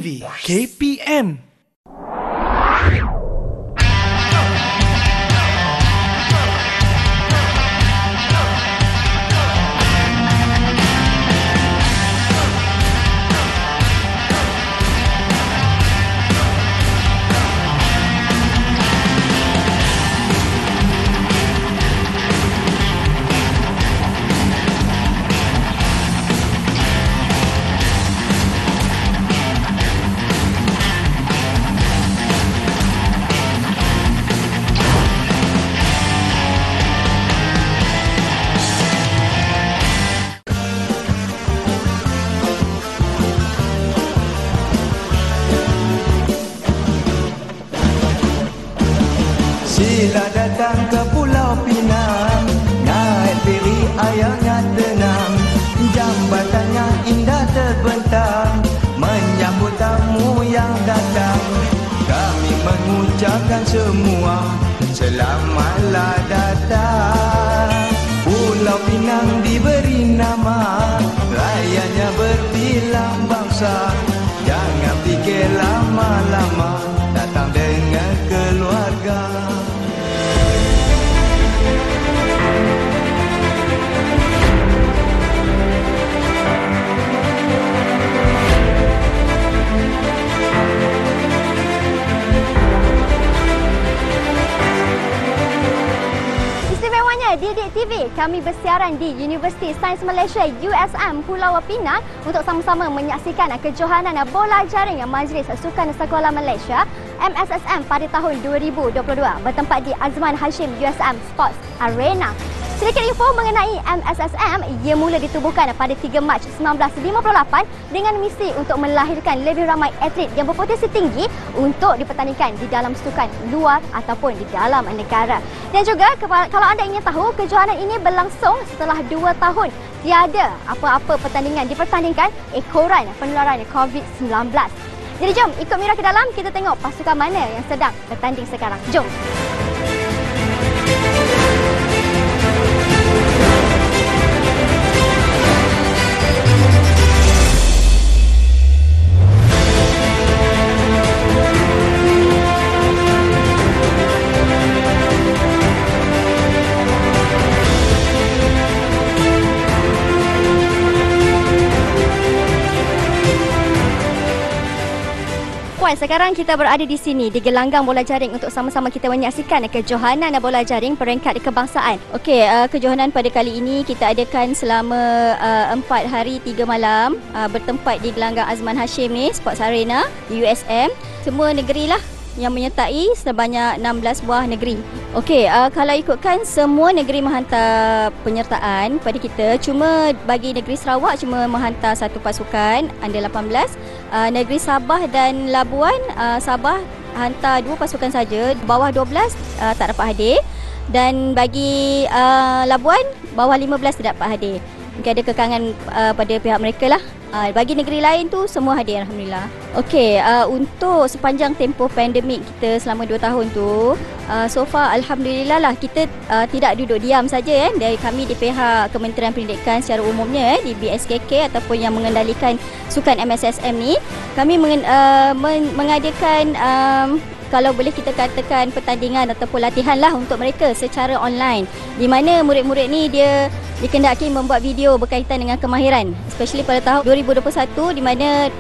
TV KPM. Sila datang ke Pulau Pinang, naik feri airnya tenang, jambatannya indah terbentang, menyambut tamu yang datang. Kami mengucapkan semua, selamatlah datang. Pulau Pinang diberi nama, rakyatnya berbilang bangsa. Jangan fikir lama-lama, datang dengan keluarga. Istimewanya Didik TV, kami bersiaran di Universiti Sains Malaysia USM Pulau Pinang untuk sama-sama menyaksikan kejohanan bola jaring Majlis Sukan Sekolah Malaysia MSSM pada tahun 2022 bertempat di Azman Hashim USM Sports Arena. Sedikit info mengenai MSSM, ia mula ditubuhkan pada 3 Mac 1958 dengan misi untuk melahirkan lebih ramai atlet yang berpotensi tinggi untuk dipertandingkan di dalam sukan luar ataupun di dalam negara. Dan juga kalau anda ingin tahu, kejohanan ini berlangsung setelah 2 tahun tiada apa-apa pertandingan dipertandingkan ekoran penularan COVID-19. Jadi jom ikut Mira ke dalam, kita tengok pasukan mana yang sedang bertanding sekarang. Jom. Sekarang kita berada di sini di gelanggang bola jaring untuk sama-sama kita menyaksikan kejohanan bola jaring peringkat kebangsaan. Okey, kejohanan pada kali ini kita adakan selama 4 hari 3 malam bertempat di gelanggang Azman Hashim ni, Sports Arena di USM. Semua negeri lah yang menyertai, sebanyak 16 buah negeri. Okey, kalau ikutkan semua negeri menghantar penyertaan pada kita, cuma bagi negeri Sarawak cuma menghantar satu pasukan under 18. Negeri Sabah dan Labuan, Sabah hantar 2 pasukan saja, bawah 12 tak dapat hadir, dan bagi Labuan bawah 15 tidak dapat hadir. Mungkin ada kekangan pada pihak mereka lah. Bagi negeri lain tu semua hadir, alhamdulillah. Okey, untuk sepanjang tempoh pandemik kita selama 2 tahun tu, so far alhamdulillah lah kita tidak duduk diam saja dari kami di pihak Kementerian Pendidikan secara umumnya di BSKK ataupun yang mengendalikan sukan MSSM ni, kami mengadakan kalau boleh kita katakan pertandingan ataupun latihan lah untuk mereka secara online, di mana murid-murid ni dia dikendaki membuat video berkaitan dengan kemahiran, especially pada tahun 2021 di mana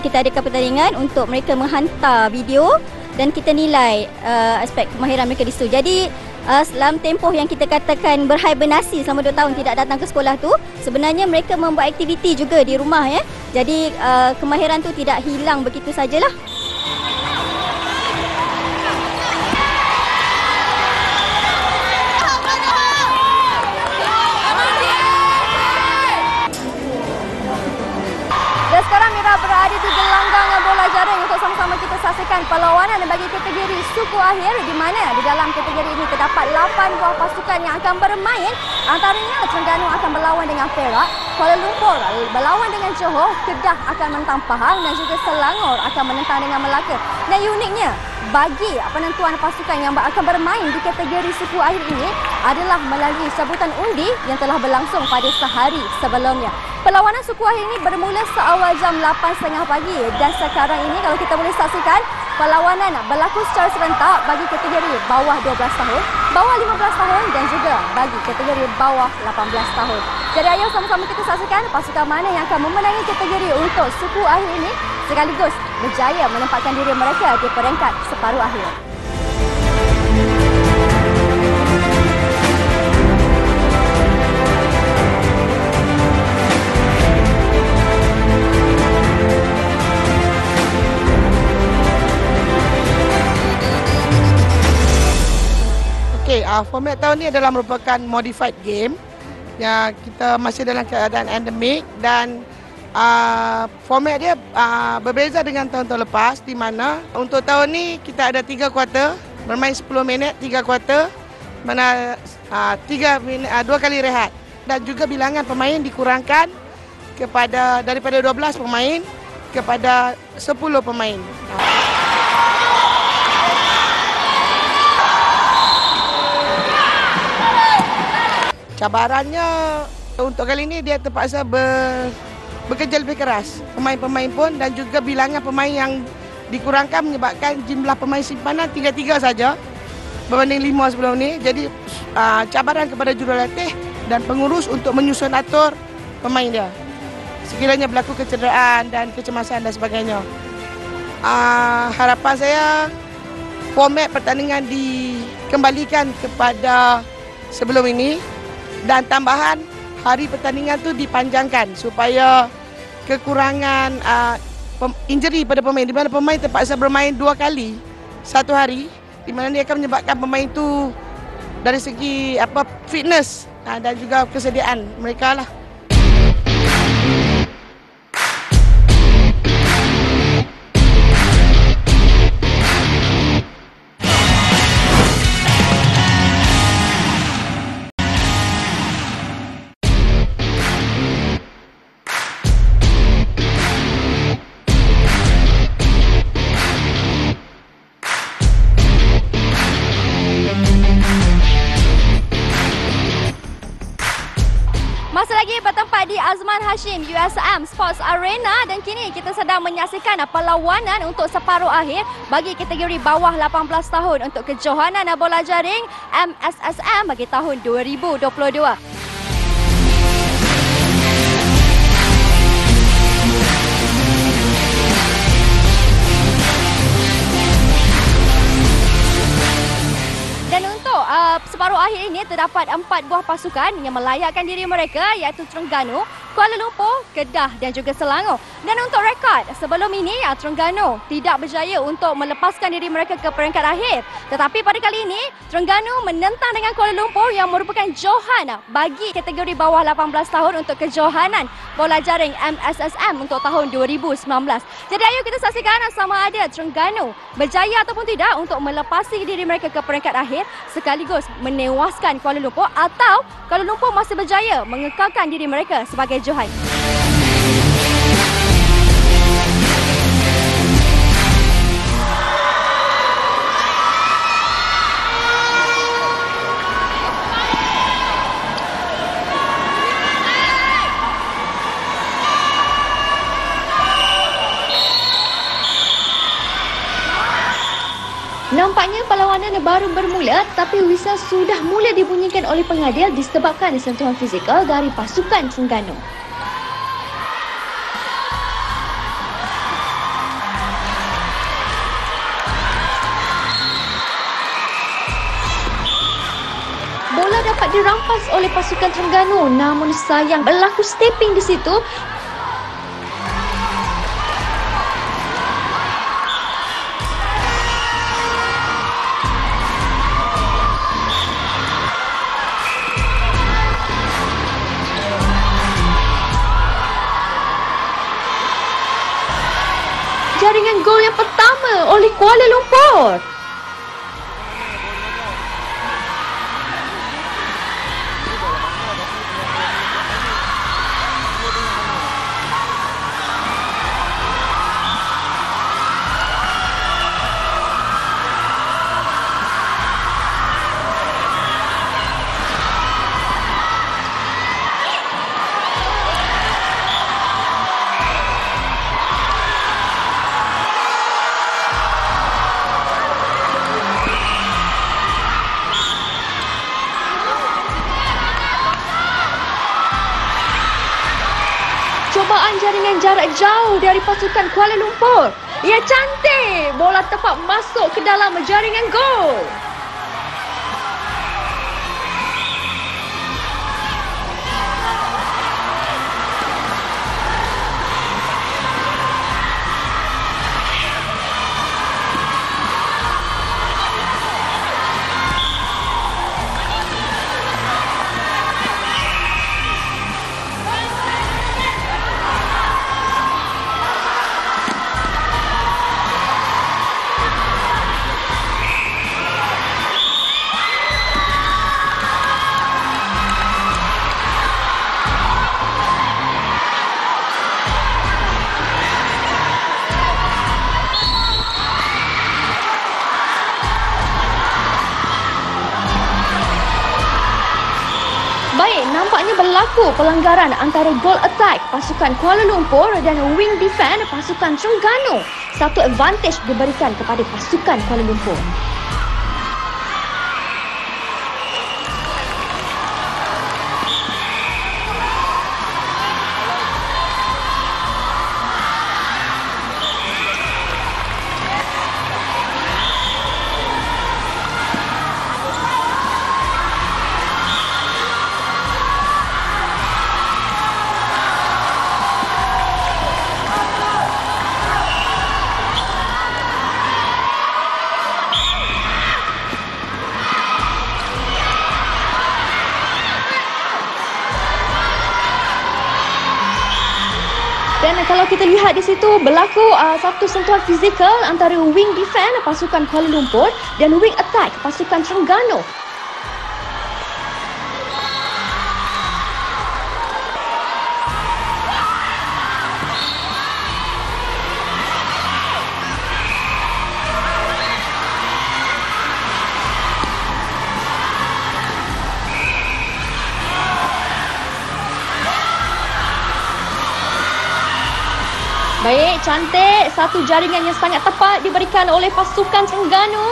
kita adakan pertandingan untuk mereka menghantar video dan kita nilai aspek kemahiran mereka di situ. Jadi dalam tempoh yang kita katakan berhibernasi selama 2 tahun tidak datang ke sekolah tu, sebenarnya mereka membuat aktiviti juga di rumah ya. Jadi kemahiran tu tidak hilang begitu sajalah. Sekarang Mira berada di gelanggang bola jaring untuk sama-sama kita saksikan perlawanan bagi kita kategori suku akhir di mana di dalam kategori ini terdapat 8 buah pasukan yang akan bermain. Antaranya Terengganu akan berlawan dengan Perak, Kuala Lumpur berlawan dengan Johor, Kedah akan menentang Pahang dan juga Selangor akan menentang dengan Melaka. Dan uniknya, bagi penentuan pasukan yang akan bermain di kategori suku akhir ini adalah melalui sebutan undi yang telah berlangsung pada sehari sebelumnya. Perlawanan suku akhir ini bermula seawal jam 8.30 pagi dan sekarang ini kalau kita boleh saksikan perlawanan berlaku secara serentak bagi kategori bawah 12 tahun, bawah 15 tahun dan juga bagi kategori bawah 18 tahun. Jadi ayo sama-sama kita saksikan pasukan mana yang akan memenangi kategori untuk suku akhir ini sekaligus berjaya menempatkan diri mereka di peringkat separuh akhir. Format tahun ini adalah merupakan modified game yang kita masih dalam keadaan endemik dan format dia berbeza dengan tahun-tahun lepas di mana untuk tahun ini kita ada 3 kuarter, bermain 10 minit, 3 kuarter, mana 2 kali rehat dan juga bilangan pemain dikurangkan daripada 12 pemain kepada 10 pemain. Cabarannya untuk kali ini dia terpaksa bekerja lebih keras. Pemain-pemain pun dan juga bilangan pemain yang dikurangkan menyebabkan jumlah pemain simpanan 3 saja berbanding 5 sebelum ini. Jadi cabaran kepada jurulatih dan pengurus untuk menyusun atur pemain dia. Sekiranya berlaku kecederaan dan kecemasan dan sebagainya. Harapan saya format pertandingan dikembalikan kepada sebelum ini. Dan tambahan hari pertandingan tu dipanjangkan supaya kekurangan injury pada pemain di mana pemain terpaksa bermain 2 kali satu hari di mana dia akan menyebabkan pemain tu dari segi fitness dan juga kesediaan mereka lah. Masih lagi bertempat di Azman Hashim USM Sports Arena dan kini kita sedang menyaksikan perlawanan untuk separuh akhir bagi kategori bawah 18 tahun untuk kejohanan bola jaring MSSM bagi tahun 2022. Dan untuk separuh akhir ini terdapat 4 buah pasukan yang melayakkan diri mereka iaitu Terengganu, Kuala Lumpur, Kedah dan juga Selangor. Dan untuk rekod sebelum ini Terengganu tidak berjaya untuk melepaskan diri mereka ke peringkat akhir. Tetapi pada kali ini Terengganu menentang dengan Kuala Lumpur yang merupakan johan bagi kategori bawah 18 tahun untuk kejohanan bola jaring MSSM untuk tahun 2019. Jadi ayo kita saksikan sama ada Terengganu berjaya ataupun tidak untuk melepasi diri mereka ke peringkat akhir sekaligus menewaskan Kuala Lumpur atau Kuala Lumpur masih berjaya mengekalkan diri mereka sebagai johan. Nampaknya perlawanan baru bermula tetapi whistle sudah mula dibunyikan oleh pengadil disebabkan sentuhan fizikal dari pasukan Terengganu. Bola dapat dirampas oleh pasukan Terengganu namun sayang berlaku stepping di situ. Jaringan gol yang pertama oleh Kuala Lumpur. cubaan jaringan jarak jauh dari pasukan Kuala Lumpur. Ia cantik. Bola tepat masuk ke dalam jaringan gol. Baik, nampaknya berlaku pelanggaran antara goal attack pasukan Kuala Lumpur dan wing defend pasukan Terengganu. Satu advantage diberikan kepada pasukan Kuala Lumpur. Dan kalau kita lihat di situ berlaku satu sentuhan fizikal antara wing defend pasukan Kuala Lumpur dan wing attack pasukan Terengganu. Baik, cantik. Satu jaringan yang sangat tepat diberikan oleh pasukan Terengganu.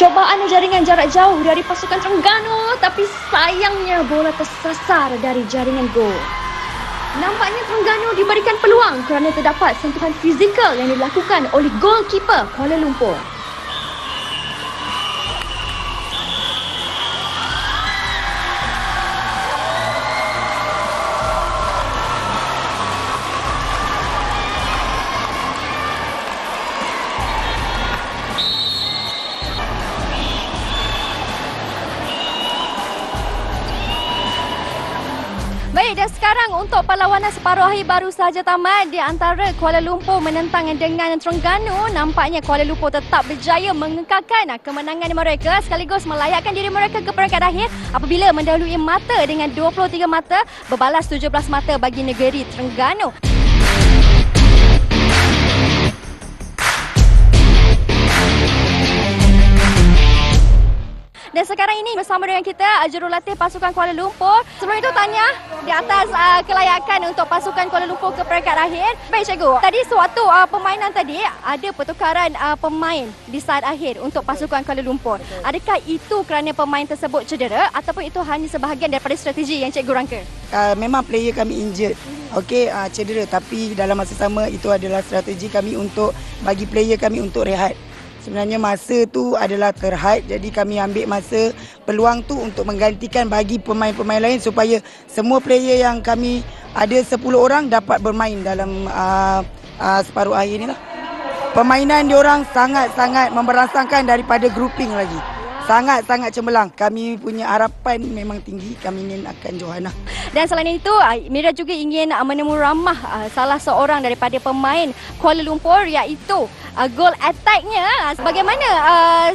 Cobaan jaringan jarak jauh dari pasukan Terengganu, tapi sayangnya bola tersasar dari jaringan gol. Nampaknya Terengganu diberikan peluang kerana terdapat sentuhan fizikal yang dilakukan oleh goalkeeper Kuala Lumpur. Baik, dan sekarang untuk perlawanan separuh akhir baru sahaja tamat di antara Kuala Lumpur menentang dengan Terengganu. Nampaknya Kuala Lumpur tetap berjaya mengekalkan kemenangan mereka sekaligus melayakkan diri mereka ke peringkat akhir apabila mendahului mata dengan 23 mata, berbalas 17 mata bagi negeri Terengganu. Dan sekarang ini bersama dengan kita jurulatih pasukan Kuala Lumpur. Sebelum itu tanya di atas kelayakan untuk pasukan Kuala Lumpur ke peringkat akhir. Baik cikgu, tadi sewaktu permainan tadi ada pertukaran pemain di saat akhir untuk pasukan Kuala Lumpur. Adakah itu kerana pemain tersebut cedera ataupun itu hanya sebahagian daripada strategi yang cikgu rangka? Memang player kami injured. Okey, cedera, tapi dalam masa sama itu adalah strategi kami untuk bagi player kami untuk rehat. Sebenarnya masa tu adalah terhad, jadi kami ambil masa peluang tu untuk menggantikan bagi pemain-pemain lain supaya semua player yang kami ada 10 orang dapat bermain dalam separuh akhir ni lah. Permainan diorang sangat-sangat memberangsangkan daripada grouping lagi. Sangat-sangat cemerlang. Kami punya harapan memang tinggi. Kami ingin akan Johana. Dan selain itu, Mira juga ingin menemu ramah salah seorang daripada pemain Kuala Lumpur iaitu goal attack-nya. Bagaimana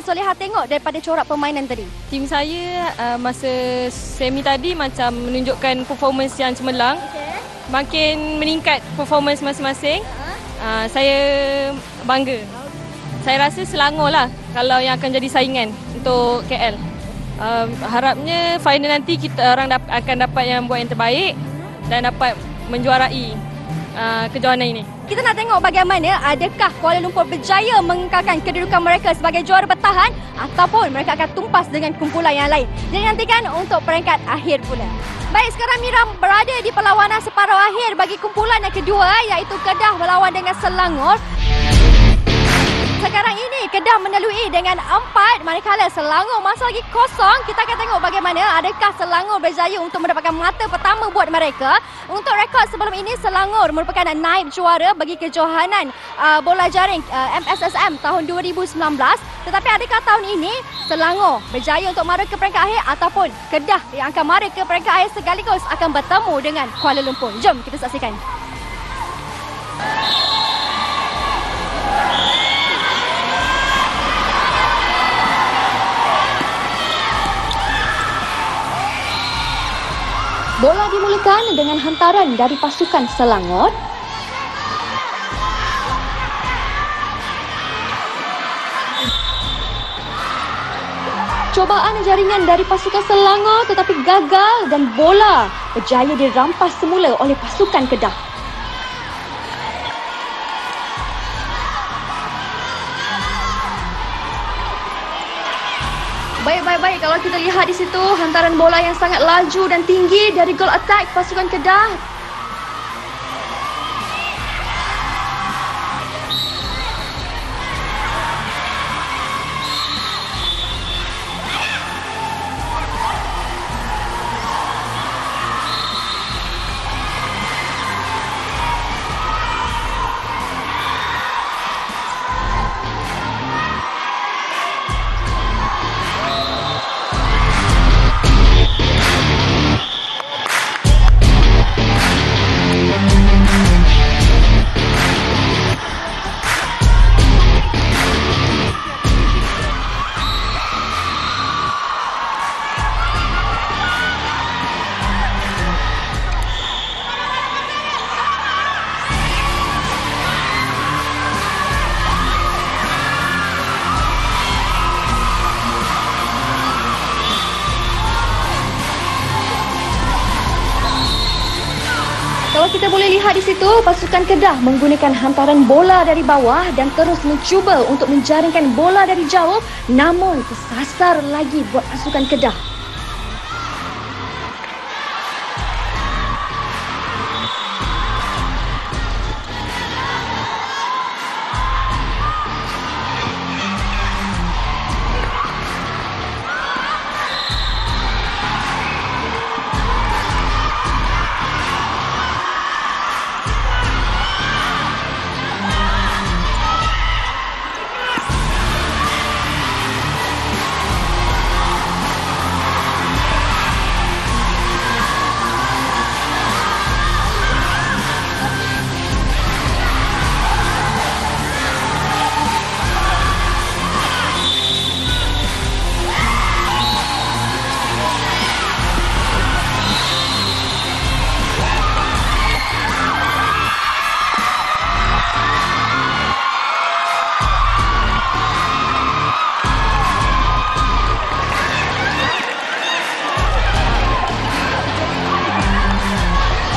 Solihah tengok daripada corak permainan tadi? Tim saya masa semi tadi macam menunjukkan performance yang cemerlang. Makin meningkat performance masing-masing. Saya bangga. Saya rasa Selangor lah kalau yang akan jadi saingan untuk KL. Harapnya final nanti kita orang akan dapat yang buat yang terbaik dan dapat menjuarai kejohanan ini. Kita nak tengok bagaimana adakah Kuala Lumpur berjaya mengekalkan kedudukan mereka sebagai juara bertahan ataupun mereka akan tumpas dengan kumpulan yang lain. Jadi nantikan untuk peringkat akhir pula. Baik, sekarang Mira berada di perlawanan separuh akhir bagi kumpulan yang kedua iaitu Kedah berlawan dengan Selangor. Sekarang ini Kedah melalui dengan 4 manakala Selangor masih lagi kosong. Kita akan tengok bagaimana adakah Selangor berjaya untuk mendapatkan mata pertama buat mereka. Untuk rekod sebelum ini Selangor merupakan naib juara bagi kejohanan bola jaring MSSM tahun 2019. Tetapi adakah tahun ini Selangor berjaya untuk mara ke peringkat akhir ataupun Kedah yang akan mara ke peringkat akhir sekaligus akan bertemu dengan Kuala Lumpur. Jom kita saksikan. Bola dimulakan dengan hantaran dari pasukan Selangor. Cobaan jaringan dari pasukan Selangor tetapi gagal dan bola berjaya dirampas semula oleh pasukan Kedah. Baik, kalau kita lihat di situ hantaran bola yang sangat laju dan tinggi dari goal attack pasukan Kedah. Kalau kita boleh lihat di situ, pasukan Kedah menggunakan hantaran bola dari bawah dan terus mencuba untuk menjaringkan bola dari jauh, namun tersasar lagi buat pasukan Kedah.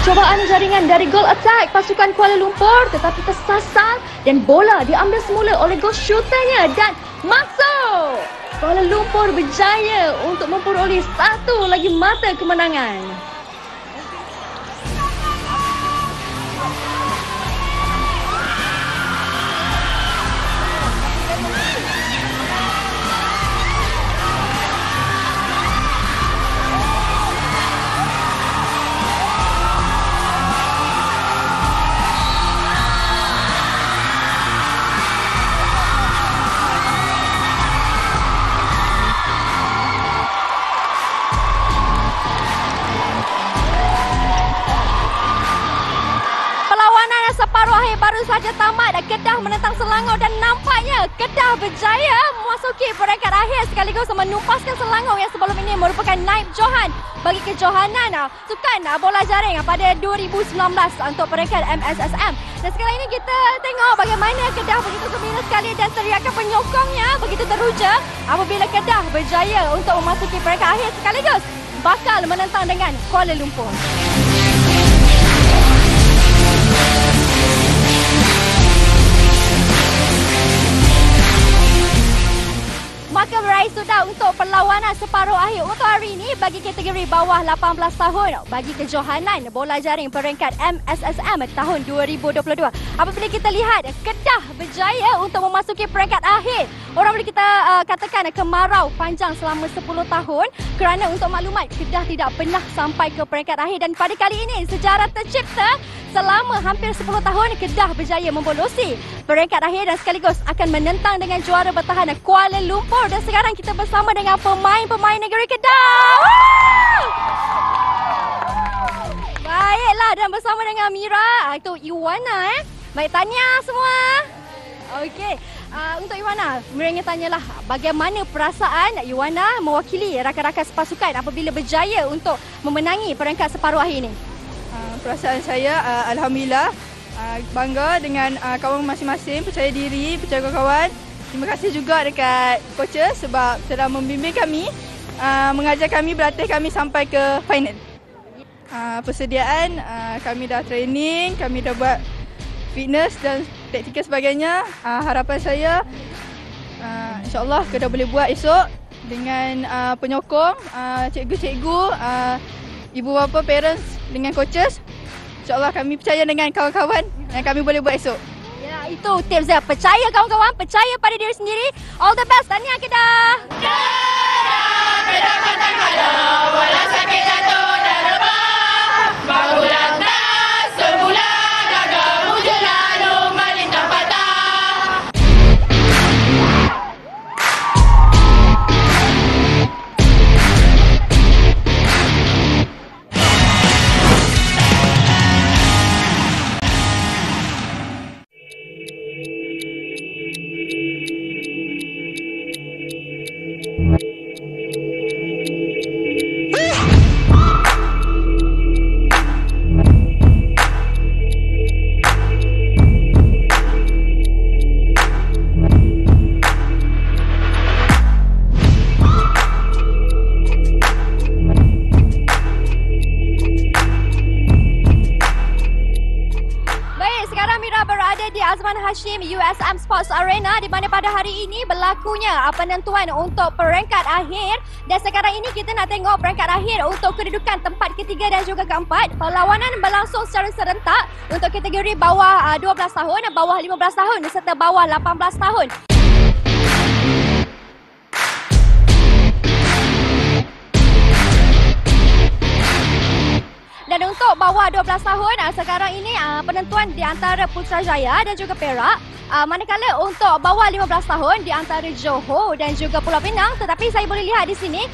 Cobaan jaringan dari gol attack pasukan Kuala Lumpur tetapi tersasar dan bola diambil semula oleh gol shooternya dan masuk. Kuala Lumpur berjaya untuk memperoleh satu lagi mata kemenangan. Separuh akhir baru saja tamat. Kedah menentang Selangor dan nampaknya Kedah berjaya memasuki peringkat akhir sekaligus menumpaskan Selangor yang sebelum ini merupakan naib Johan bagi kejohanan sukan bola jaring pada 2019 untuk peringkat MSSM. Dan sekarang ini kita tengok bagaimana Kedah begitu gembira sekali dan teriakan penyokongnya begitu teruja apabila Kedah berjaya untuk memasuki peringkat akhir sekaligus bakal menentang dengan Kuala Lumpur. Maka meraih sudah untuk perlawanan separuh akhir untuk hari ini bagi kategori bawah 18 tahun bagi kejohanan bola jaring peringkat MSSM tahun 2022. Apabila kita lihat Kedah berjaya untuk memasuki peringkat akhir. Orang boleh kita katakan kemarau panjang selama 10 tahun kerana untuk maklumat Kedah tidak pernah sampai ke peringkat akhir dan pada kali ini sejarah tercipta selama hampir 10 tahun Kedah berjaya membolosi peringkat akhir dan sekaligus akan menentang dengan juara bertahan Kuala Lumpur. Dan sekarang kita bersama dengan pemain-pemain negeri Kedah. Baiklah, dan bersama dengan Mira, itu Iwana. Baik, tanya semua. Okey, untuk Iwana, Mira ingin tanyalah bagaimana perasaan Iwana mewakili rakan-rakan sepasukan apabila berjaya untuk memenangi peringkat separuh akhir ini? Perasaan saya alhamdulillah bangga dengan kawan masing-masing, percaya diri, percaya kawan. Terima kasih juga dekat coaches sebab telah membimbing kami, mengajar kami, berlatih kami sampai ke final. Persediaan kami dah training, kami dah buat fitness dan taktikal sebagainya. Harapan saya insyaAllah kita boleh buat esok dengan penyokong, cikgu-cikgu, ibu bapa, parents dengan coaches. InsyaAllah kami percaya dengan kawan-kawan yang kami boleh buat esok. Ya, itu tips dia. Percaya kawan-kawan, percaya pada diri sendiri. All the best. Tahniah Kedah. Kedah, Kedah pantang kalah, bola sakit jatuh dan rebah. Bangunan tak semula, gagal muncul lalu melintang patah. Hashim USM Sports Arena di mana pada hari ini berlakunya penentuan untuk peringkat akhir dan sekarang ini kita nak tengok peringkat akhir untuk kedudukan tempat ketiga dan juga keempat. Perlawanan berlangsung secara serentak untuk kategori bawah 12 tahun, bawah 15 tahun serta bawah 18 tahun. Dan untuk bawah 12 tahun, sekarang ini penentuan di antara Putrajaya dan juga Perak. Manakala untuk bawah 15 tahun di antara Johor dan juga Pulau Pinang. Tetapi saya boleh lihat di sini,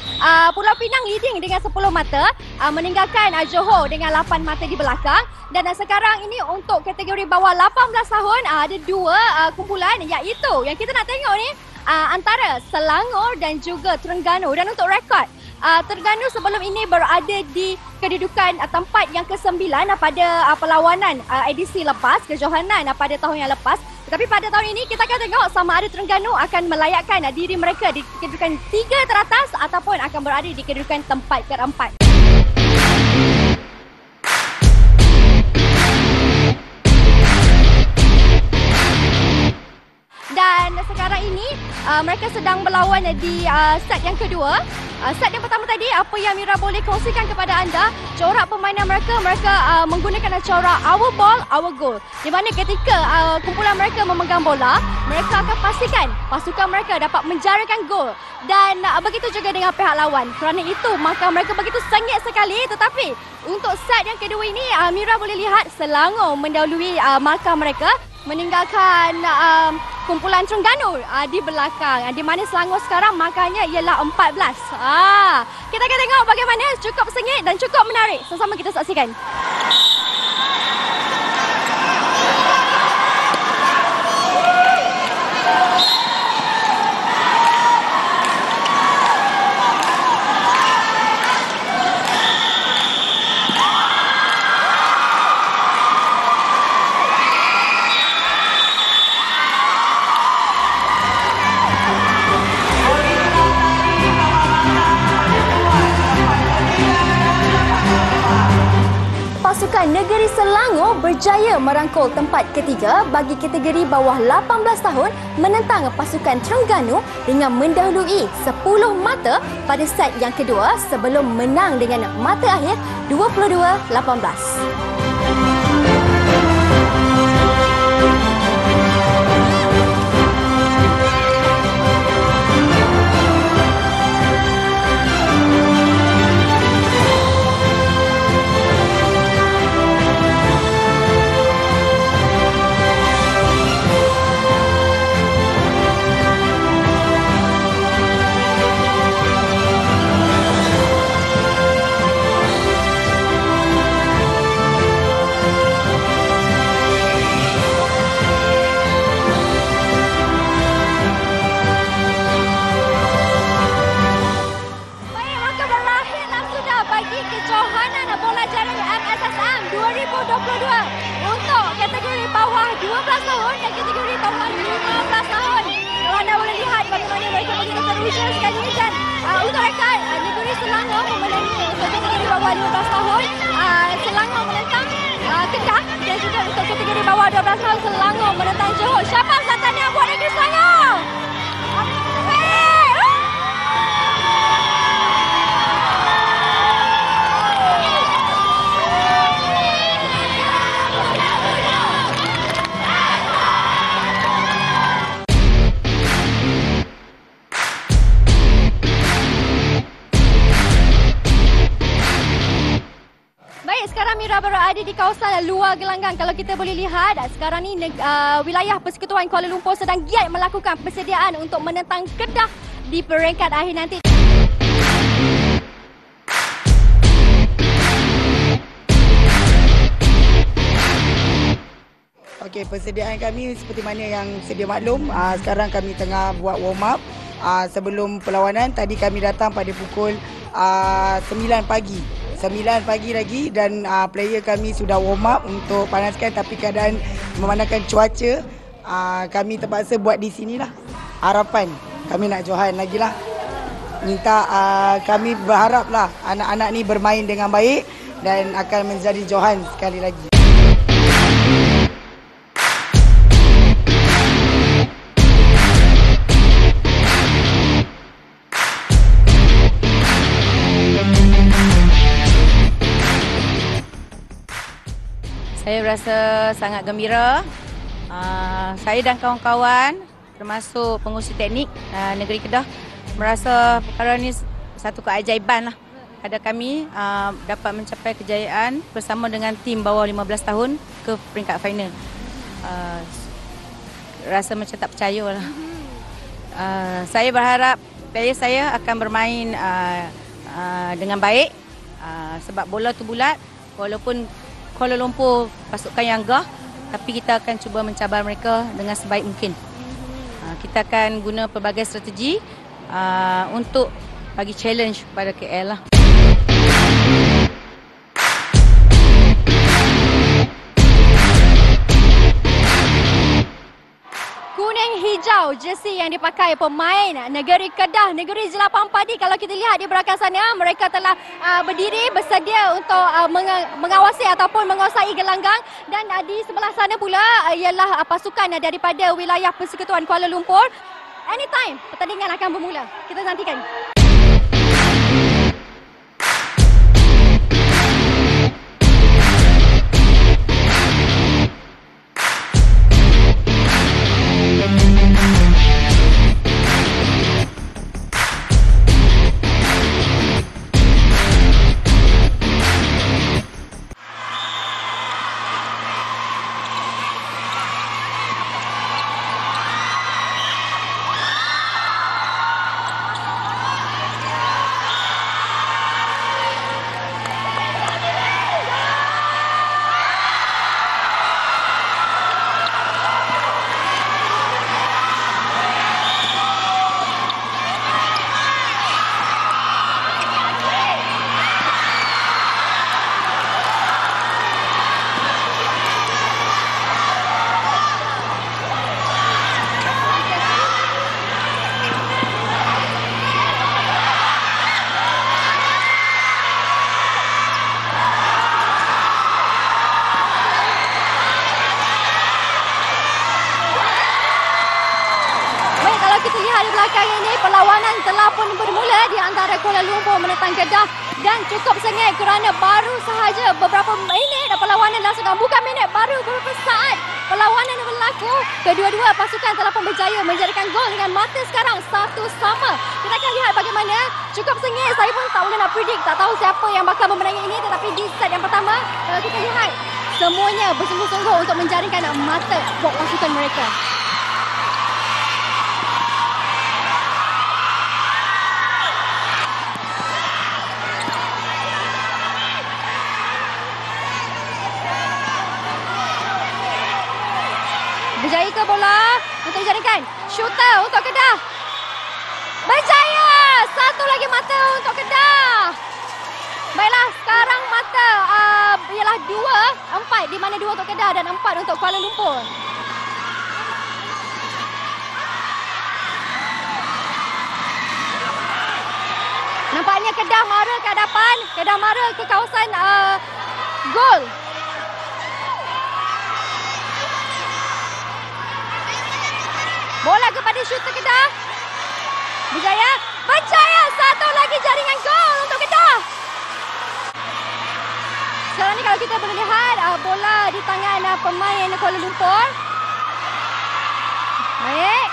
Pulau Pinang leading dengan 10 mata, meninggalkan Johor dengan 8 mata di belakang. Dan sekarang ini untuk kategori bawah 18 tahun, ada dua kumpulan iaitu yang kita nak tengok ni, antara Selangor dan juga Terengganu. Dan untuk rekod, Terengganu sebelum ini berada di kedudukan tempat yang ke-9 pada perlawanan edisi lepas, kejohanan pada tahun yang lepas. Tetapi pada tahun ini kita akan tengok sama ada Terengganu akan melayakkan diri mereka di kedudukan 3 teratas ataupun akan berada di kedudukan tempat ke-4. mereka sedang berlawan di set yang kedua. Set yang pertama tadi, apa yang Mira boleh kongsikan kepada anda, corak permainan mereka menggunakan corak our ball, our goal. Di mana ketika kumpulan mereka memegang bola, mereka akan pastikan pasukan mereka dapat menjarakan gol. Dan begitu juga dengan pihak lawan. Kerana itu, maka mereka begitu sengit sekali. Tetapi untuk set yang kedua ini, Mira boleh lihat Selangor mendahului markah mereka, meninggalkan kumpulan Terengganu di belakang. Di mana Selangor sekarang markahnya ialah 14. Kita akan tengok bagaimana, cukup sengit dan cukup menarik. Sama-sama kita saksikan. Pasukan Negeri Selangor berjaya merangkul tempat ketiga bagi kategori bawah 18 tahun menentang pasukan Terengganu dengan mendahului 10 mata pada set yang kedua sebelum menang dengan mata akhir 22-18. Untuk kategori bawah 12 tahun dan kategori bawah 15 tahun. Kalau anda boleh lihat bagaimana mereka begitu teruja sekali. Dan untuk rekod, Negeri Selangor memenangi untuk kategori bawah 15 tahun. Selangor menentang Kedah, dan juga untuk kategori bawah 12 tahun Selangor menentang Johor. Siapa santannya buat Negeri Selangor? Mira berada di kawasan luar gelanggang. Kalau kita boleh lihat, sekarang ni wilayah Persekutuan Kuala Lumpur sedang giat melakukan persediaan untuk menentang Kedah di peringkat akhir nanti. Okey, persediaan kami seperti mana yang sedia maklum. Sekarang kami tengah buat warm up. Sebelum perlawanan, tadi kami datang pada pukul 9 pagi. 9 pagi lagi dan player kami sudah warm up untuk panaskan, tapi keadaan memandangkan cuaca, kami terpaksa buat di sinilah. Harapan kami nak johan lagi lah. Minta kami berharaplah anak-anak ni bermain dengan baik dan akan menjadi johan sekali lagi. Saya rasa sangat gembira. Saya dan kawan-kawan termasuk pengurusi teknik Negeri Kedah merasa perkara ini satu keajaiban lah. Pada kami dapat mencapai kejayaan bersama dengan tim bawah 15 tahun ke peringkat final. Rasa macam tak percaya lah. Saya berharap player saya akan bermain dengan baik sebab bola tu bulat, walaupun Kuala Lumpur pasukan yang gah, tapi kita akan cuba mencabar mereka dengan sebaik mungkin. Kita akan guna pelbagai strategi untuk bagi challenge kepada KL lah. Kuning hijau jersey yang dipakai pemain Negeri Kedah, Negeri Jelapang Padi. Kalau kita lihat di belakang sana, mereka telah berdiri bersedia untuk mengawasi ataupun menguasai gelanggang. Dan di sebelah sana pula ialah pasukan daripada wilayah Persekutuan Kuala Lumpur. anytime pertandingan akan bermula. Kita nantikan. Kita lihat di belakang ini, perlawanan telah pun bermula di antara Kuala Lumpur menentang Kedah dan cukup sengit kerana baru sahaja beberapa minit perlawanan langsung, bukan minit, baru beberapa saat perlawanan berlaku. Kedua-dua pasukan telah pun berjaya menjadikan gol dengan mata sekarang 1-1. Kita akan lihat bagaimana, cukup sengit, saya pun tak boleh nak predict, tak tahu siapa yang bakal memenangi ini, tetapi di set yang pertama kalau kita lihat semuanya bersungguh-sungguh untuk menjaringkan mata pasukan mereka. Berjaya ke bola untuk dijaringkan. Shooter untuk Kedah. Berjaya. Satu lagi mata untuk Kedah. Baiklah, sekarang mata ialah 2-4, di mana 2 untuk Kedah dan 4 untuk Kuala Lumpur. Nampaknya Kedah mara ke hadapan. Kedah mara ke kawasan gol. Bola kepada shooter Kedah. Berjaya. Berjaya. Satu lagi jaringan gol untuk Kedah. Sekarang ni kalau kita boleh lihat bola di tangan pemain Kuala Lumpur. Baik.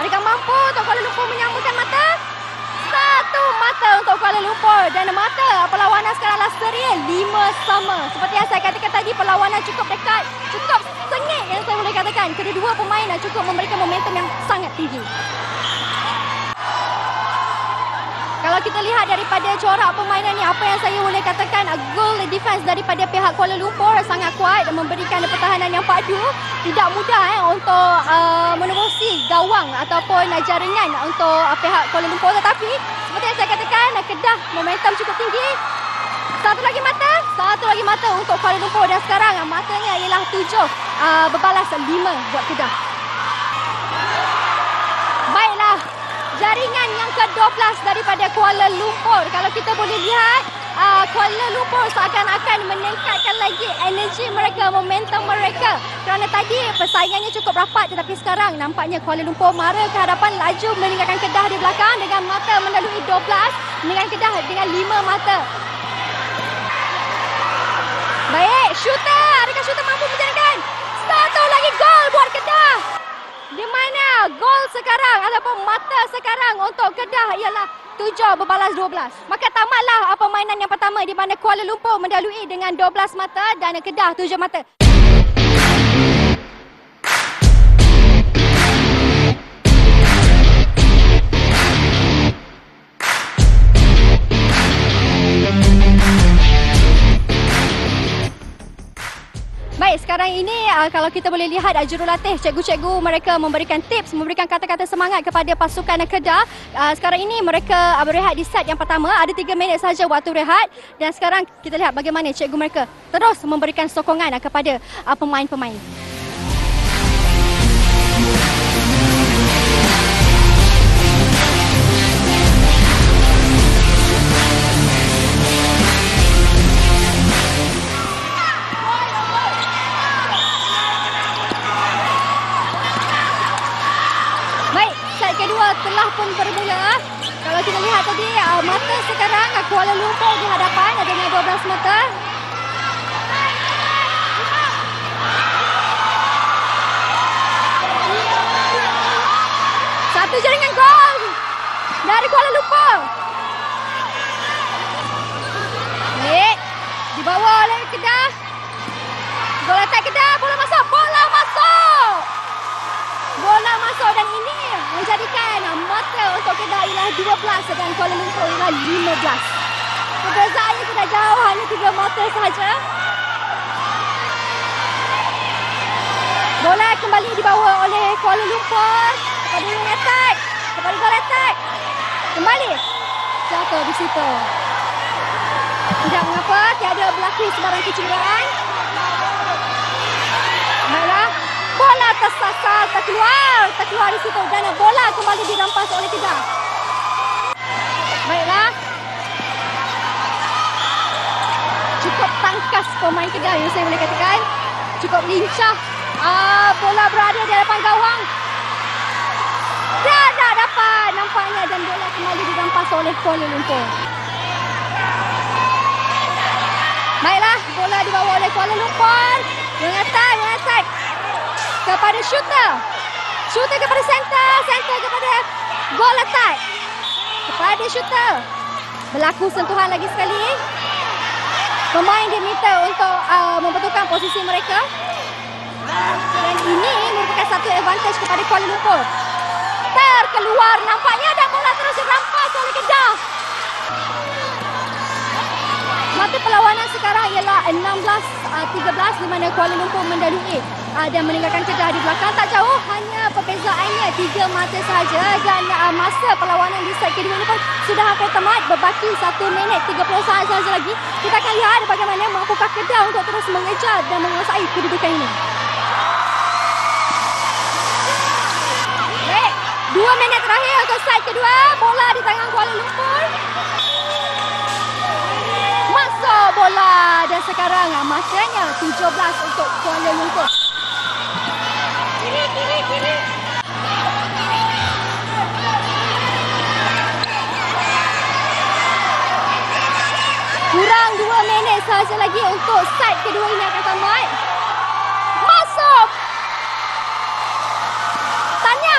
Adakah mampu untuk Kuala Lumpur menyambutkan mata? Satu mata untuk Kuala Lumpur dan mata perlawanan sekaranglah seri 5-5. Seperti yang saya katakan tadi, perlawanan cukup dekat, cukup sengit yang saya boleh katakan. Kedua-dua pemain cukup memberikan momentum yang sangat tinggi. Kalau kita lihat daripada corak permainan ni, apa yang saya boleh katakan, goal defense daripada pihak Kuala Lumpur sangat kuat dan memberikan pertahanan yang padu. Tidak mudah untuk menerusi gawang ataupun jaringan untuk pihak Kuala Lumpur. Tetapi seperti yang saya katakan, Kedah momentum cukup tinggi. Satu lagi mata untuk Kuala Lumpur dan sekarang matanya ialah 7 berbalas 5 buat Kedah. Baiklah, jaringan yang ke-12 daripada Kuala Lumpur. Kalau kita boleh lihat, Kuala Lumpur seakan-akan meningkatkan lagi energi mereka, momentum mereka. Kerana tadi persaingannya cukup rapat, tetapi sekarang nampaknya Kuala Lumpur mara ke hadapan, laju meninggalkan Kedah di belakang dengan mata melalui 12, dengan Kedah dengan 5 mata. Baik, shooter. Adakah shooter mampu menjaringkan? Satu lagi gol buat Kedah. Di mana gol sekarang ataupun mata sekarang untuk Kedah ialah 7 berbalas 12. Maka tamatlah permainan yang pertama di mana Kuala Lumpur mendalui dengan 12 mata dan Kedah 7 mata. Baik, sekarang ini kalau kita boleh lihat jurulatih, cikgu-cikgu mereka memberikan tips, memberikan kata-kata semangat kepada pasukan Kedah. Sekarang ini mereka berehat di set yang pertama, ada 3 minit saja waktu rehat. Dan sekarang kita lihat bagaimana cikgu mereka terus memberikan sokongan kepada pemain-pemain. telah pun bermula. Kalau kita lihat tadi, mata sekarang Kuala Lumpur di hadapan dengan 12 mata. Satu jaringan gol dari Kuala Lumpur. Baik, dibawa oleh Kedah. Gol attack Kedah, bola masuk, bola masuk dan ini menjadikan mata untuk Kedah ialah 12 dan Kuala Lumpur ialah 15. Perbezaannya tidak jauh, hanya 3 mata sahaja. Bola kembali dibawa oleh Kuala Lumpur kepada Wing Attack, kepada Gol Attack. Kembali jatuh di situ. Tidak mengapa, tiada berlaku sebarang kecederaan. Baiklah, bola tersasar, terkeluar di situ dan bola kembali dirampas oleh Kedah. Baiklah, cukup tangkas pemain Kedah yang saya boleh katakan. Cukup lincah. Bola berada di hadapan gawang. Dan tak dapat nampaknya dan bola kembali dirampas oleh Kuala Lumpur. Baiklah, bola dibawa oleh Kuala Lumpur. Mengatak kepada shooter. Shooter kepada center kepada Gol Attack. Kepada shooter. Berlaku sentuhan lagi sekali. Pemain diminta untuk membetulkan posisi mereka. Dan ini merupakan satu advantage kepada Kuala Lumpur. Terkeluar nampaknya dan bola terus dirampas oleh Kedah. Mata perlawanan sekarang ialah 16-13 di mana Kuala Lumpur mendahului dan meninggalkan Kedah di belakang. Tak jauh, hanya perbezaannya 3 mata sahaja dan masa perlawanan di set kedua ini pun sudah hampir tamat. Berbaki 1 minit 30 sahaja lagi. Kita akan lihat bagaimana mampukah Kedah untuk terus mengejar dan menguasai kedudukan ini. Baik, 2 minit terakhir untuk set kedua. Bola di tangan Kuala Lumpur. Masuk bola dan sekarang masanya 17 untuk Kuala Lumpur. Kiri. Kurang 2 minit sahaja lagi untuk set kedua ini akan tamat. Masuk. Tanya,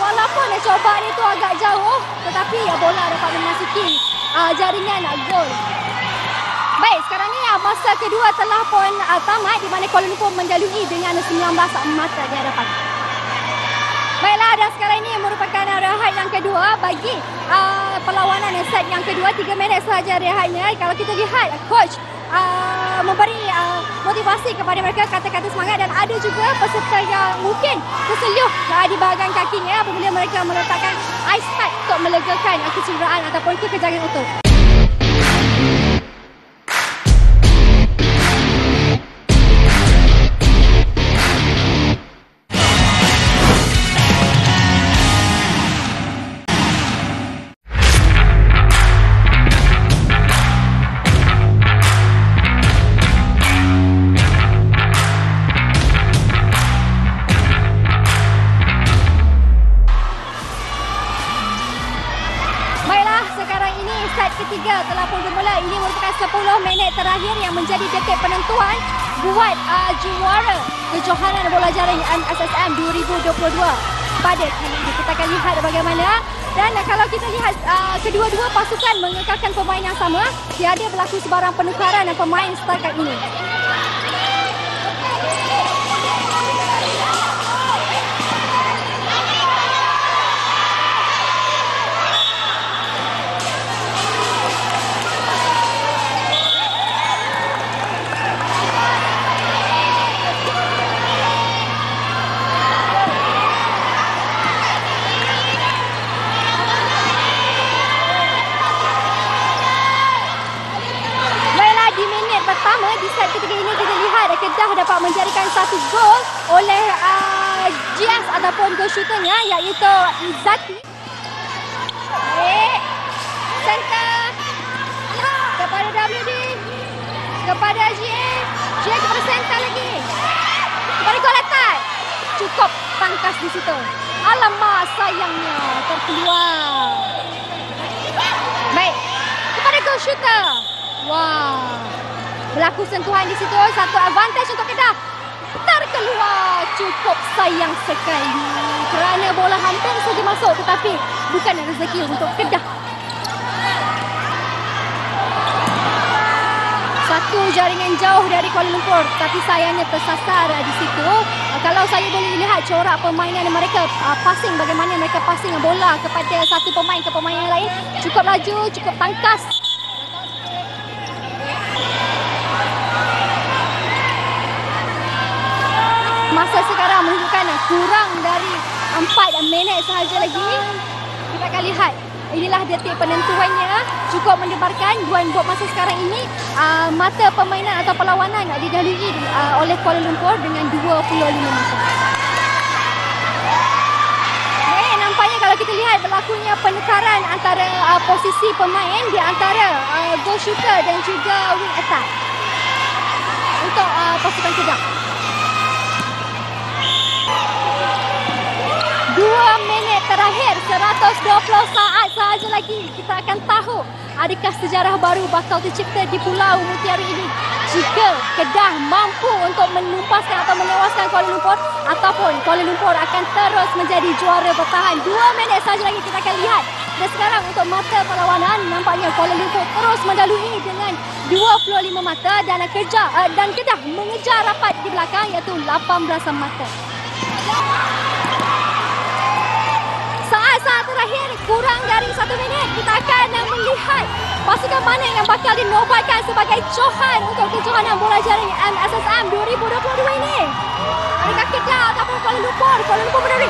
walaupun cobaan itu agak jauh tetapi bola dapat memasuki jaringan gol. Baik, sekarang ni masa kedua telah pun tamat di mana Kuala Lumpur mendahului dengan 19 mata di hadapan. Baiklah, dan sekarang ini merupakan rehat yang kedua bagi perlawanan set yang kedua. 3 minit sahaja rehatnya. Kalau kita lihat, coach memberi motivasi kepada mereka, kata-kata semangat dan ada juga peserta yang mungkin terseluh di bahagian kakinya apabila mereka meletakkan ice pack untuk melegakan kecederaan ataupun kekejangan otot. Ketiga telah pun bermula. Ini merupakan 10 minit terakhir yang menjadi detik penentuan buat juara kejohanan bola jaring MSSM 2022 pada kali ini. Kita akan lihat bagaimana. Dan kalau kita lihat kedua-dua pasukan mengekalkan pemain yang sama, tiada berlaku sebarang penukaran pemain setakat ini. Di set ketiga ini kita lihat Kedah dapat menjadikan satu gol oleh GS ataupun gol shooternya iaitu Izzati. Center kepada WD, kepada GA kepada center lagi, kepada Gol Attack. cukup tangkas di situ. Alamak, sayangnya terkeluar. Baik, kepada goal shooter. Wah, berlaku sentuhan di situ, satu advantage untuk Kedah. Terkeluar, cukup sayang sekali kerana bola hampir saja masuk tetapi bukan rezeki untuk Kedah. Satu jaringan jauh dari Kuala Lumpur tapi sayangnya tersasar di situ. Kalau saya boleh lihat corak permainan mereka, passing, bagaimana mereka passing bola kepada satu pemain ke pemain yang lain, cukup laju, cukup tangkas. Masa sekarang menunjukkan kurang dari 4 minit sahaja lagi. Kita akan lihat. Inilah detik penentuannya. Cukup mendebarkan buat masa sekarang ini. Mata permainan atau perlawanan didahului oleh Kuala Lumpur dengan 25 mata. Baik, nampaknya kalau kita lihat berlakunya penekaran antara posisi pemain di antara goal shooter dan juga wing attack untuk pasukan Kedah. 2 minit terakhir, 120 saat sahaja lagi. Kita akan tahu adakah sejarah baru bakal tercipta di Pulau Mutiara ini jika Kedah mampu untuk menumpaskan atau menewaskan Kuala Lumpur, ataupun Kuala Lumpur akan terus menjadi juara bertahan. 2 minit sahaja lagi kita akan lihat. Dan sekarang untuk mata perlawanan, nampaknya Kuala Lumpur terus mendahului dengan 25 mata dan Kedah mengejar rapat di belakang iaitu 18 mata. Saat terakhir, kurang dari 1 minit, kita akan melihat pasukan mana yang bakal dinobatkan sebagai Johan untuk kejohanan bola jaring MSSM 2022 ini. Adakah Kedah ataupun Kuala Lumpur? Kuala Lumpur berdiri.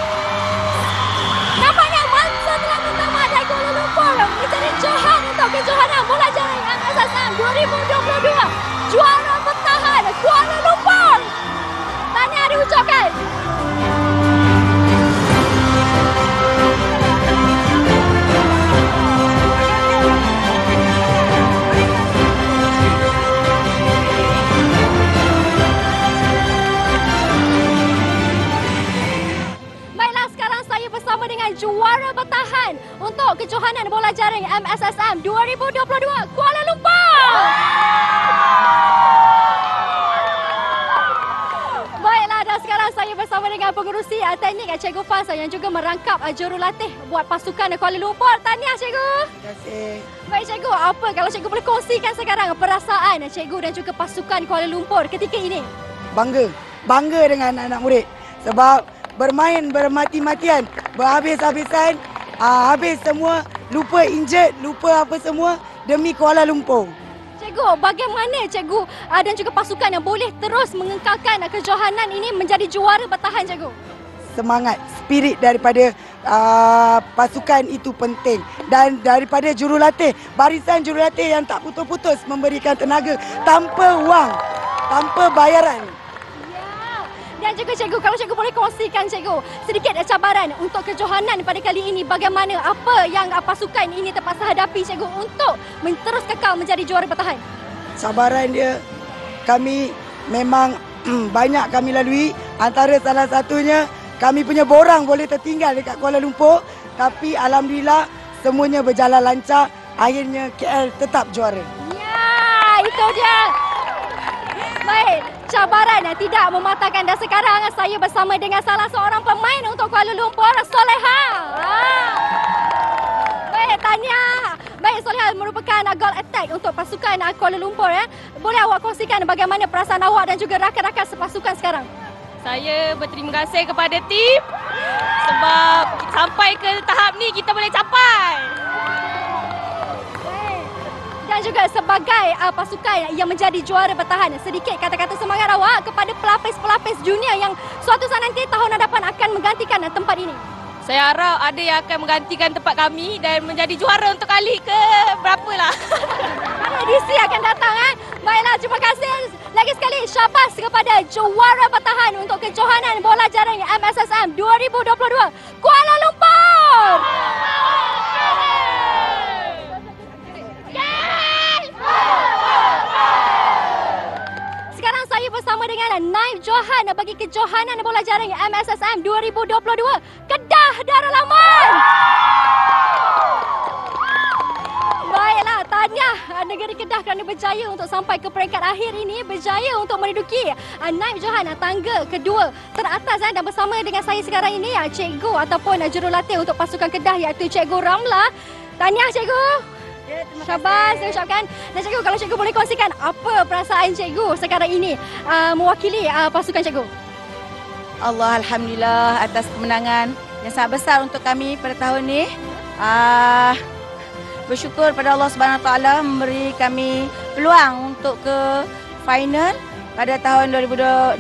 Nampaknya masa telah pertama dari Kuala Lumpur menjadi Johan untuk kejohanan bola jaring MSSM 2022. Juara bertahan Kuala Lumpur. Tahniah diucapkan. Bersama dengan juara bertahan untuk kejohanan bola jaring MSSM 2022 Kuala Lumpur. Baiklah, dan sekarang saya bersama dengan pengerusi teknik Cikgu Faz yang juga merangkap jurulatih buat pasukan Kuala Lumpur. Tahniah Cikgu. Terima kasih. Baik Cikgu, apa kalau Cikgu boleh kongsikan sekarang perasaan Cikgu dan juga pasukan Kuala Lumpur ketika ini? Bangga dengan anak murid sebab bermain bermati-matian, berhabis-habisan, habis semua, lupa injet, lupa apa semua demi Kuala Lumpur. Cikgu, bagaimana Cikgu dan juga pasukan yang boleh terus mengekalkan kejohanan ini menjadi juara bertahan Cikgu? Semangat, spirit daripada pasukan itu penting. Dan daripada jurulatih, barisan jurulatih yang tak putus-putus memberikan tenaga tanpa wang, tanpa bayaran. Dan juga Cikgu, kalau Cikgu boleh kongsikan Cikgu sedikit cabaran untuk kejohanan pada kali ini, bagaimana, apa yang pasukan ini terpaksa hadapi Cikgu untuk terus kekal menjadi juara bertahan? Cabaran dia, kami memang banyak kami lalui. Antara salah satunya, kami punya borang boleh tertinggal dekat Kuala Lumpur. Tapi Alhamdulillah semuanya berjalan lancar. Akhirnya KL tetap juara. Ya, itu dia. Baik, cabaran tidak mematahkan, dan sekarang saya bersama dengan salah seorang pemain untuk Kuala Lumpur, Soleha. Baik, tahniah. Baik, Soleha merupakan goal attack untuk pasukan Kuala Lumpur. Boleh awak kongsikan bagaimana perasaan awak dan juga rakan-rakan sepasukan sekarang? Saya berterima kasih kepada tim sebab sampai ke tahap ni kita boleh capai. Dan juga sebagai pasukan yang menjadi juara bertahan, sedikit kata-kata semangat awak kepada pelapis-pelapis junior yang suatu saat nanti tahun hadapan akan menggantikan tempat ini. Saya harap ada yang akan menggantikan tempat kami dan menjadi juara untuk kali ke berapalah. Edisi akan datang. Baiklah, terima kasih lagi sekali. Syabas kepada juara bertahan untuk kejohanan bola jaring MSSM 2022 Kuala Lumpur. Sekarang saya bersama dengan Naib Johan bagi Kejohanan Bola Jaring MSSM 2022 Kedah Darul-Aman. Baiklah, tahniah negeri Kedah kerana berjaya untuk sampai ke peringkat akhir ini, berjaya untuk menduduki Naib Johan tangga kedua teratas dan bersama dengan saya sekarang ini cikgu ataupun jurulatih untuk pasukan Kedah iaitu Cikgu Ramla. Tahniah cikgu. Syabas saya ucapkan. Dan cikgu, kalau cikgu boleh kongsikan apa perasaan cikgu sekarang ini mewakili pasukan cikgu? Allah, Alhamdulillah atas kemenangan yang sangat besar untuk kami pada tahun ini. Bersyukur pada Allah Subhanahu Wa Taala memberi kami peluang untuk ke final pada tahun 2022.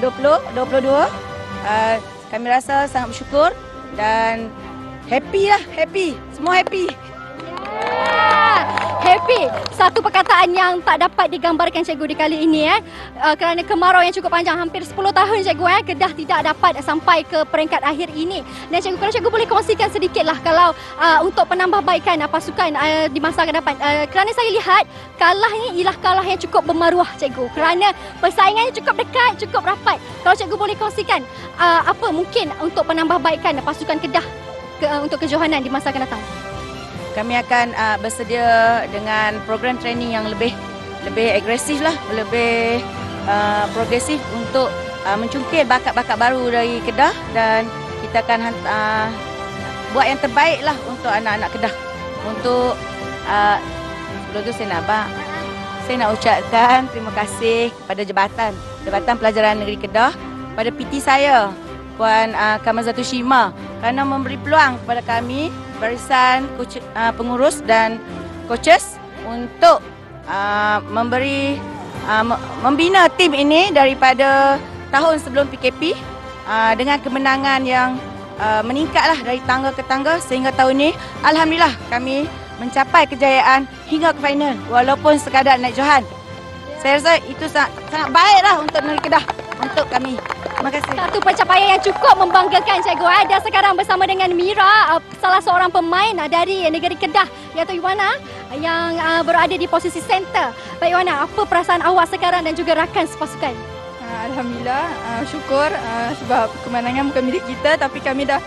Kami rasa sangat bersyukur dan happy lah, happy. Semua happy. Happy. Satu perkataan yang tak dapat digambarkan cikgu di kali ini kerana kemarau yang cukup panjang, hampir 10 tahun cikgu Kedah tidak dapat sampai ke peringkat akhir ini. Dan cikgu, kalau cikgu boleh kongsikan sedikitlah kalau untuk penambahbaikan pasukan di masa akan dapat. Kerana saya lihat kalah ini ialah kalah yang cukup bermaruah cikgu, kerana persaingannya cukup dekat, cukup rapat. Kalau cikgu boleh kongsikan apa mungkin untuk penambahbaikan pasukan Kedah untuk kejohanan di masa akan datang? Kami akan bersedia dengan program training yang lebih agresif lah, lebih progresif untuk mencungkil bakat-bakat baru dari Kedah, dan kita akan buat yang terbaik lah untuk anak-anak Kedah. Untuk sebelum tu saya nak ucapkan terima kasih kepada Jabatan Pelajaran Negeri Kedah, pada PT saya Puan Kamazatul Shima, kerana memberi peluang kepada kami barisan pengurus dan coaches untuk membina tim ini daripada tahun sebelum PKP dengan kemenangan yang meningkatlah dari tangga ke tangga sehingga tahun ini alhamdulillah kami mencapai kejayaan hingga ke final walaupun sekadar naik johan. Saya rasa itu sangat baiklah untuk negeri Kedah, untuk kami. Terima kasih. Satu pencapaian yang cukup membanggakan cikgu. Dan sekarang bersama dengan Mira, salah seorang pemain dari negeri Kedah iaitu Iwana yang berada di posisi center. Baik Iwana, apa perasaan awak sekarang dan juga rakan sepasukan? Alhamdulillah, syukur sebab kemenangan bukan milik kita tapi kami dah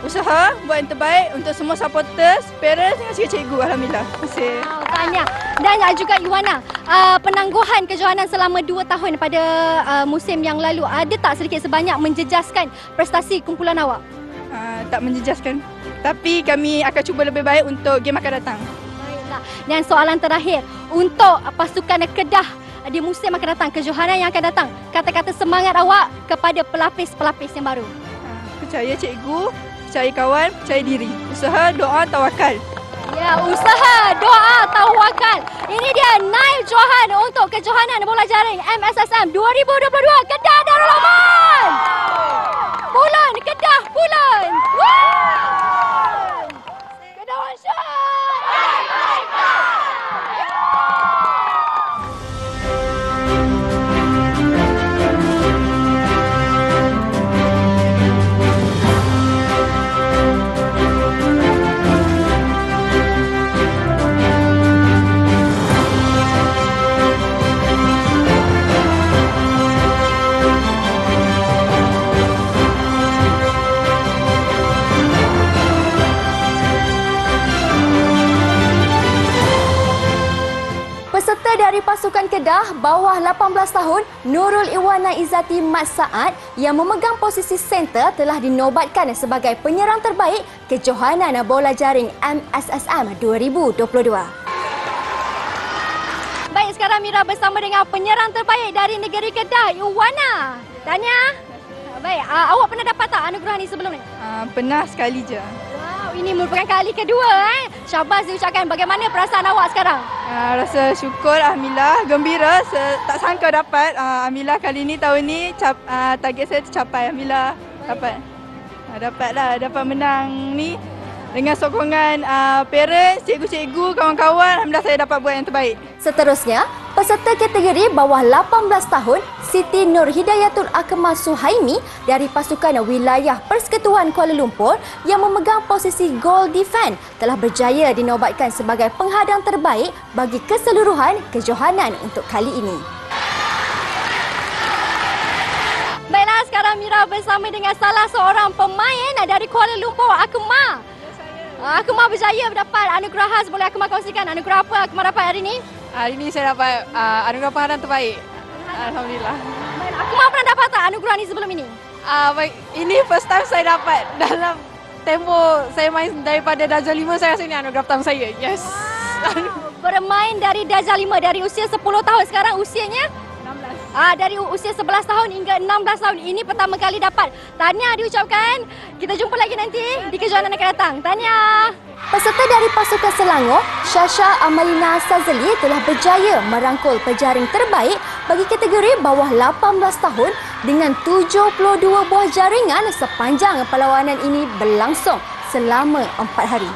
usaha buat yang terbaik untuk semua supporters, parents dengan cikgu-cikgu. Alhamdulillah. Terima kasih. Tahniah. Dan juga Iwana, penangguhan kejohanan selama 2 tahun pada musim yang lalu ada tak sedikit sebanyak menjejaskan prestasi kumpulan awak? Tak menjejaskan. Tapi kami akan cuba lebih baik untuk game akan datang. Baiklah. Dan soalan terakhir, untuk pasukan Kedah di musim akan datang, kejohanan yang akan datang, kata-kata semangat awak kepada pelapis-pelapis yang baru? Percaya cikgu, percaya kawan, percaya diri. Usaha, doa, tawakal. Ya, usaha, doa, tawakal. Ini dia Naib Johan untuk Kejohanan Bola Jaring MSSM 2022 Kedah Darul-Aman. Bulan Kedah, bulan. Kedah Wansyah. Peserta dari pasukan Kedah bawah 18 tahun Nurul Iwana Izzati Mat Saad yang memegang posisi center telah dinobatkan sebagai penyerang terbaik Kejohanan Bola Jaring MSSM 2022. Baik, sekarang Mira bersama dengan penyerang terbaik dari negeri Kedah, Iwana. Tahniah. Baik, awak pernah dapat tak anugerah ni sebelum ni? Pernah sekali je. Ini merupakan kali kedua. Syabas diucapkan. Bagaimana perasaan awak sekarang? Rasa syukur, alhamdulillah, gembira. Tak sangka dapat. Alhamdulillah kali ni, tahun ni target saya tercapai. Alhamdulillah dapat. Dapat menang ni dengan sokongan parents, cikgu-cikgu, kawan-kawan. Alhamdulillah saya dapat buat yang terbaik. Seterusnya, peserta kategori bawah 18 tahun Siti Nur Hidayatul Akmal Suhaimi dari pasukan wilayah Persekutuan Kuala Lumpur yang memegang posisi goal defense telah berjaya dinobatkan sebagai penghadang terbaik bagi keseluruhan kejohanan untuk kali ini. sekarang Mira bersama dengan salah seorang pemain dari Kuala Lumpur, Akmal. Akmal berjaya mendapat anugerah khas. Boleh Akmal kongsikan anugerah apa Akmal dapat hari ini? Hari ini saya dapat anugerah paharan terbaik. Alhamdulillah. Akmal pernah dapat tak anugerah ni sebelum ini? Baik, ini first time saya dapat dalam tempoh saya main daripada darjah 5, saya rasa ini anugerah pertama saya. Yes. Wow. Bermain dari darjah 5 dari usia 10 tahun, sekarang usianya 16. Dari usia 11 tahun hingga 16 tahun ini pertama kali dapat. Tahniah diucapkan. Kita jumpa lagi nanti di kejuaraan akan datang. Tahniah. Peserta dari pasukan Selangor, Shasha Amalina Sazali telah berjaya merangkul pejaring terbaik bagi kategori bawah 18 tahun dengan 72 buah jaringan sepanjang perlawanan ini berlangsung selama 4 hari.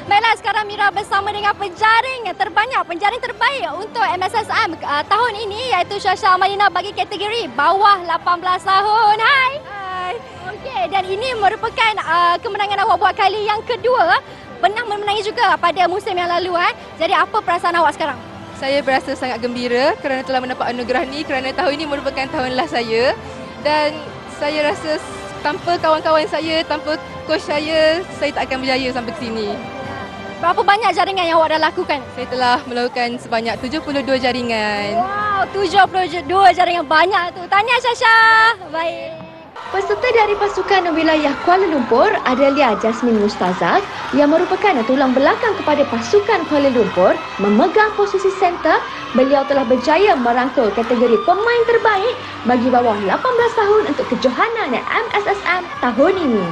Baiklah, sekarang Mira bersama dengan penjaring terbaik untuk MSSM tahun ini, iaitu Shasha Amalina bagi kategori bawah 18 tahun. Hai. Hai. Okey, dan ini merupakan kemenangan awak buat kali yang kedua. Pernah memenangi juga pada musim yang lalu. Jadi apa perasaan awak sekarang? Saya berasa sangat gembira kerana telah mendapat anugerah ni, kerana tahun ini merupakan tahun last saya. Dan saya rasa tanpa kawan-kawan saya, tanpa coach saya tak akan berjaya sampai ke sini. Berapa banyak jaringan yang awak dah lakukan? Saya telah melakukan sebanyak 72 jaringan. Wow, 72 jaringan banyak tu. Tahniah Shasha. Baik. Peserta dari pasukan wilayah Kuala Lumpur, Adelia Jasmine Mustazak yang merupakan tulang belakang kepada pasukan Kuala Lumpur memegang posisi center. Beliau telah berjaya merangkul kategori pemain terbaik bagi bawah 18 tahun untuk kejohanan MSSM tahun ini.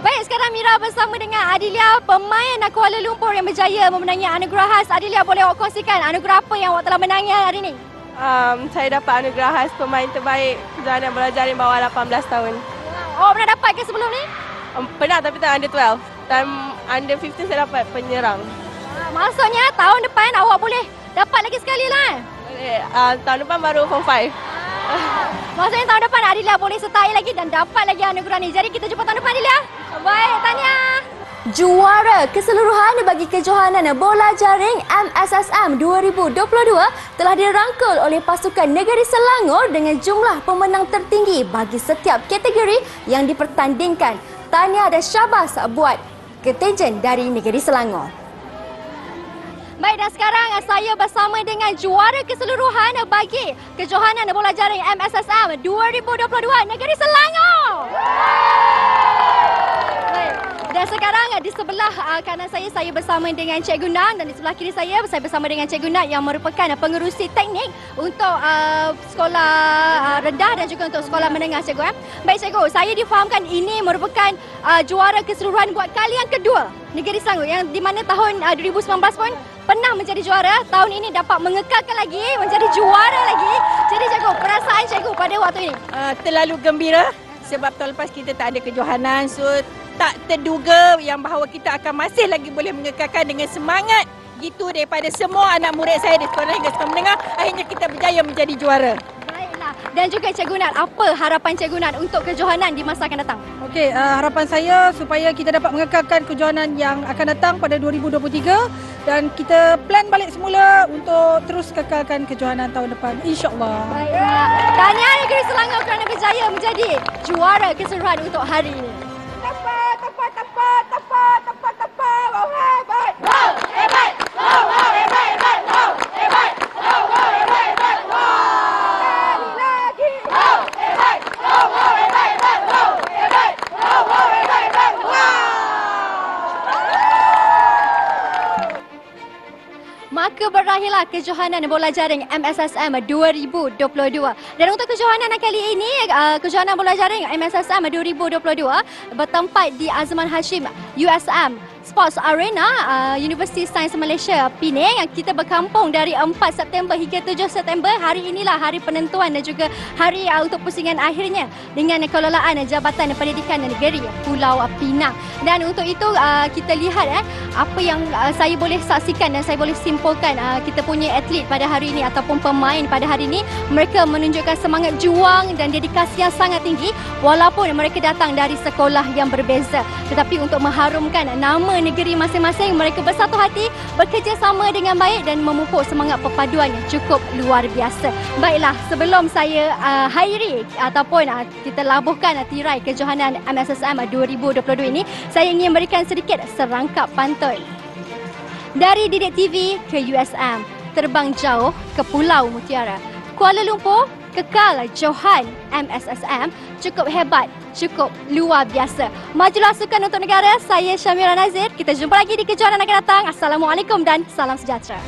Baik, sekarang Mira bersama dengan Adelia, pemain Kuala Lumpur yang berjaya memenangi anugerah khas. Adelia, boleh awak kongsikan anugerah apa yang awak telah menangi hari ini? Saya dapat anugerah khas pemain terbaik kejohanan bola jaring bawah 18 tahun. Awak pernah dapat ke sebelum ni? Pernah, tapi tak under 12. Time under 15 saya dapat penyerang. Maksudnya tahun depan awak boleh dapat lagi sekali lah. Tahun depan baru form 5. Maksudnya tahun depan Adelia boleh sertai lagi dan dapat lagi anugerah ni. Jadi kita jumpa tahun depan Adelia. Baik, tahniah. Juara keseluruhan bagi kejohanan bola jaring MSSM 2022 telah dirangkul oleh pasukan Negeri Selangor dengan jumlah pemenang tertinggi bagi setiap kategori yang dipertandingkan. Tahniah dan syabas buat kontijen dari Negeri Selangor. Baik, dan sekarang saya bersama dengan juara keseluruhan bagi kejohanan bola jaring MSSM 2022 Negeri Selangor. Baik. Dan sekarang di sebelah kanan saya bersama dengan Cik Gunang, dan di sebelah kiri saya bersama dengan Cik Gunang yang merupakan pengerusi teknik untuk sekolah rendah dan juga untuk sekolah menengah, Cikgu. Baik Cikgu, saya difahamkan ini merupakan juara keseluruhan buat kali yang kedua Negeri Selangor, yang di mana tahun 2019 pun pernah menjadi juara. Tahun ini dapat mengekalkan lagi menjadi juara lagi. Jadi Cikgu, perasaan Cikgu pada waktu ini? Terlalu gembira sebab tahun lepas kita tak ada kejohanan, so tak terduga yang bahawa kita akan masih lagi boleh mengekalkan dengan semangat gitu daripada semua anak murid saya di sekolah hingga sekolah menengah. Akhirnya kita berjaya menjadi juara. Baiklah. Dan juga Cikgu Nat, apa harapan Cikgu Nat untuk kejohanan di masa akan datang? Okey, harapan saya supaya kita dapat mengekalkan kejohanan yang akan datang pada 2023 dan kita plan balik semula untuk terus kekalkan kejohanan tahun depan, insya-Allah. Baiklah. Tahniah Negeri Selangor kerana berjaya menjadi juara keseluruhan untuk hari ini. Maka berakhirlah kejohanan bola jaring MSSM 2022. Dan untuk kejohanan kali ini, kejohanan bola jaring MSSM 2022 bertempat di Azman Hashim USM Sports Arena, Universiti Sains Malaysia Penang. Kita berkampung dari 4 September hingga 7 September. Hari inilah hari penentuan dan juga hari untuk pusingan akhirnya dengan kelolaan Jabatan Pendidikan Negeri Pulau Pinang. Dan untuk itu kita lihat apa yang saya boleh saksikan dan saya boleh simpulkan, kita punya atlet pada hari ini ataupun pemain pada hari ini, mereka menunjukkan semangat juang dan dedikasi yang sangat tinggi walaupun mereka datang dari sekolah yang berbeza. Tetapi untuk mengharumkan nama sama negeri masing-masing. Mereka bersatu hati, bekerjasama dengan baik dan memupuk semangat perpaduan yang cukup luar biasa. Baiklah, sebelum saya hairi ataupun kita labuhkan tirai kejohanan MSSM 2022 ini, saya ingin berikan sedikit serangkap pantun. Dari Didik TV ke USM, terbang jauh ke Pulau Mutiara. Kuala Lumpur, kekal Johan MSSM, cukup hebat, cukup luar biasa. Majulah sukan untuk negara. Saya Syamira Nazir. Kita jumpa lagi di kejohanan akan datang. Assalamualaikum dan salam sejahtera.